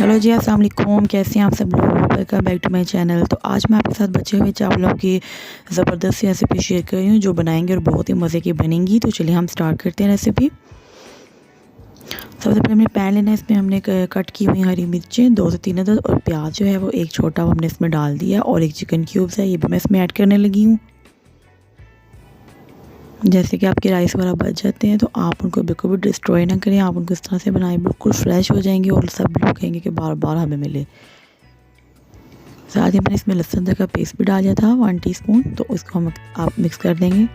Hello जी, अस्सलाम वालेकुम। कैसे हैं आप सब लोग? Welcome back to my channel. तो आज मैं आपके साथ बचे हुए चावलों की ज़बरदस्त सी रेसिपी शेयर कर रही हूँ जो बनाएंगे और बहुत ही मज़े की बनेंगी। तो चलिए हम स्टार्ट करते हैं रेसिपी। सबसे पहले हमने पैन लेना है, इसमें हमने कट की हुई हरी मिर्चें 2 से 3 अदद और प्याज जो है वो एक छोटा वो हमने इसमें डाल दिया और एक चिकन क्यूब्स है ये भी मैं इसमें ऐड करने लगी हूँ। जैसे कि आपके राइस वगैरह बच जाते हैं तो आप उनको बिल्कुल भी डिस्ट्रॉय ना करें, आप उनको इस तरह से बनाएं, बिल्कुल फ्रेश हो जाएंगे और सब लोग कहेंगे कि बार बार हमें मिले। साथ ही मैंने इसमें लहसुन अदरक का पेस्ट भी डाल दिया था 1 टीस्पून, तो उसको हम आप मिक्स कर देंगे।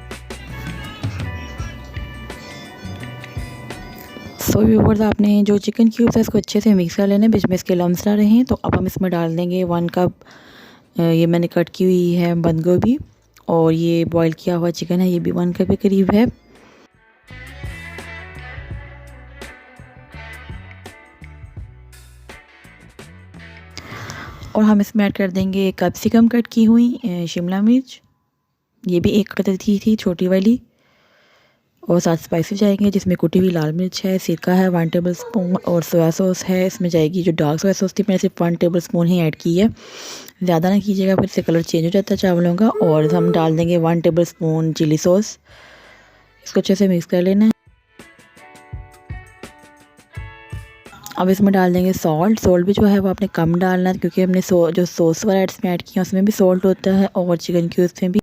सो व्यूअर्स, आपने जो चिकन क्यूब्स है इसको अच्छे से मिक्स कर लेना है, बीच में इसके लम्स ना रहें। तो अब हम इसमें डाल देंगे 1 कप ये मैंने कट की हुई है बंद गोभी और ये बॉईल किया हुआ चिकन है, ये भी 1 कप के करीब है। और हम इसमें ऐड कर देंगे कैप्सिकम कट की हुई, शिमला मिर्च, ये भी 1 कदर थी छोटी वाली, और साथ स्पाइसेस जाएंगे जिसमें कुटी हुई लाल मिर्च है, सिरका है 1 टेबल स्पून और सोया सॉस है। इसमें जाएगी जो डार्क सोया सॉस थी मैंने सिर्फ 1 टेबल स्पून ही ऐड की है, ज़्यादा ना कीजिएगा फिर से कलर चेंज हो जाता है चावलों का। और हम डाल देंगे 1 टेबल स्पून चिली सॉस, इसको अच्छे से मिक्स कर लेना है। अब इसमें डाल देंगे सॉल्ट भी जो है वो आपने कम डालना है क्योंकि हमने जो सॉस वगैरह इसमें ऐड किया उसमें भी सॉल्ट होता है और चिकन क्यूब्स में भी।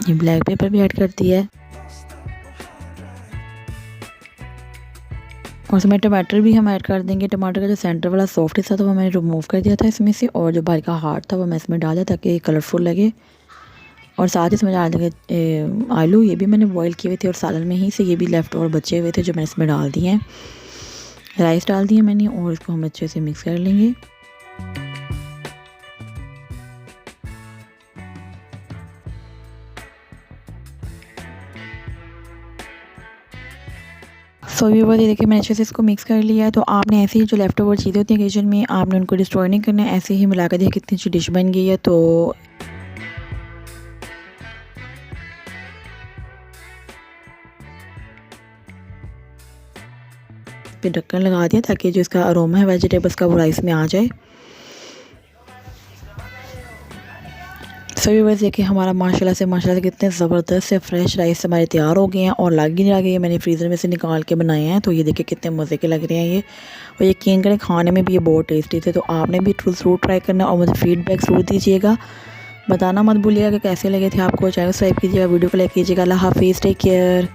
ये ब्लैक पेपर भी ऐड कर दिया है और इसमें टमाटर भी हम ऐड कर देंगे। टमाटर का जो सेंटर वाला सॉफ्ट हिस्सा था वो मैंने रिमूव कर दिया था इसमें से, और जो बाहर का हार्ड था वो मैं इसमें डाल दिया ताकि कलरफुल लगे। और साथ ही इसमें डाल देंगे आलू, ये भी मैंने बॉईल किए हुए थे और सालन में ही से ये भी लेफ्ट और बचे हुए थे जो मैंने इसमें डाल दिए हैं। राइस डाल दिए मैंने और इसको हम अच्छे से मिक्स कर लेंगे। सो व्यूअर्स, ये देखिए मैंने अच्छे से इसको मिक्स कर लिया है। तो आपने ऐसे ही जो लेफ्ट ओवर चीज़ें होती हैं किचन में आपने उनको डिस्ट्रॉय नहीं करना है, ऐसे ही मिला कर देखिए कितनी अच्छी डिश बन गई है। तो पे ढक्कन लगा दिया ताकि जो इसका अरोमा है वेजिटेबल्स का वो राइस में आ जाए। सभी वैसे देखिए हमारा माशाल्लाह से कितने ज़बरदस्त से फ्रेश राइस हमारे तैयार हो गए हैं और लग ही नहीं लगे, ये मैंने फ्रीज़र में से निकाल के बनाए हैं। तो ये देखिए कितने मज़े के लग रहे हैं ये, और यकीन करें खाने में भी ये बहुत टेस्टी थे। तो आपने भी ज़रूर ट्राई करना और मुझे फीडबैक ज़रूर दीजिएगा, बताना मत भूलिएगा कि कैसे लगे थे आपको। चैनल सब्सक्राइब कीजिएगा, वीडियो को लाइक कीजिएगा। अल्लाह हाफिज़, टेक केयर।